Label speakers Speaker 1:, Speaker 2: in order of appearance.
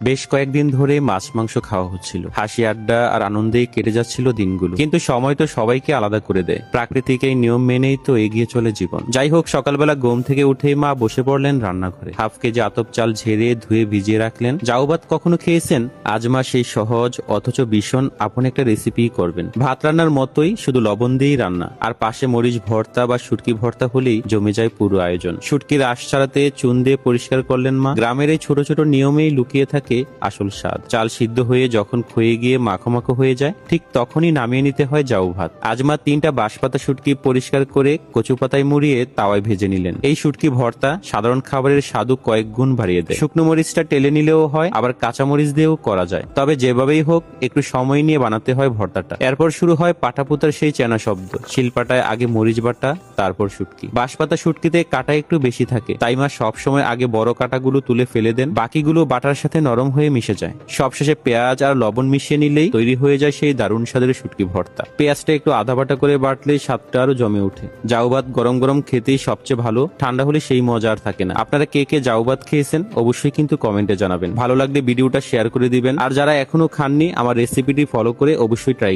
Speaker 1: বেশ কয়েকদিন ধরে মাছ মাংস খাওয়া হচ্ছিল, হাসি আড্ডা আর আনন্দেই কেটে যাচ্ছিল দিনগুলো। কিন্তু সময় তো সবাইকে আলাদা করে দেয়, প্রাকৃতিক এই নিয়ম মেনেই তো এগিয়ে চলে জীবন। যাই হোক, সকালবেলা ঘুম থেকে উঠেই মা বসে পড়লেন রান্নাঘরে। হাফ কেজি আতপ চাল ঝেড়ে ধুয়ে ভিজিয়ে রাখলেন। জাউ ভাত কখনো খেয়েছেন? আজ মা সেই সহজ অথচ ভীষণ আপন একটা রেসিপি করবেন। ভাত রান্নার মতোই, শুধু লবণ দিয়েই রান্না, আর পাশে মরিচ ভর্তা বা শুটকি ভর্তা হলেই জমে যায় পুরো আয়োজন। শুটকির আঁশ ছাড়াতে চুন দিয়ে পরিষ্কার করলেন মা। গ্রামের এই ছোট ছোট নিয়মেই লুকিয়ে থাকে আসল স্বাদ। চাল সিদ্ধ হয়ে যখন ক্ষয়ে গিয়ে মাখো মাখো হয়ে যায়, ঠিক তখনই নামিয়ে নিতে হয় জাউ ভাত। আজ মা 3টা বাঁশপাতা শুটকি পরিষ্কার করে কচু পাতায় মুড়িয়ে তাওয়ায় ভেজে নিলেন। এই শুটকি ভর্তা সাধারণ খাবারের স্বাদু কয়েক গুণ বাড়িয়ে দেয়। শুকনো মরিচটা টেলে নিলেও হয়, আবার কাঁচা মরিচ দিয়েও করা যায়। তবে যেভাবেই হোক একটু সময় নিয়ে বানাতে হয় ভর্তাটা। এরপর শুরু হয় পাটাপুতার সেই চেনা শব্দ। শিলপাটায় আগে মরিচ বাটা, তারপর শুটকি। বাঁশপাতা শুটকিতে কাটা একটু বেশি থাকে, তাই মা সবসময় আগে বড় কাটাগুলো তুলে ফেলে দেন, বাকিগুলো বাটার সাথে নরম হয়ে মিশে যায়। সবশেষে পেঁয়াজ আর লবণ মিশিয়ে নিলেই তৈরি হয়ে যায় সেই দারুণ স্বাদের শুটকি ভর্তা। পেঁয়াজটা একটু আধা বাটা করে বাটলেই স্বাদটা আরো জমে ওঠে। জাউ ভাত গরম গরম খেতেই সবচেয়ে ভালো, ঠান্ডা হলে সেই মজা আর থাকে না। আপনারা কে কে জাউ ভাত খেয়েছেন অবশ্যই কিন্তু কমেন্টে জানাবেন। ভালো লাগলে ভিডিওটা শেয়ার করে দিবেন, আর যারা এখনো খাননি আমার রেসিপিটি ফলো করে অবশ্যই ট্রাই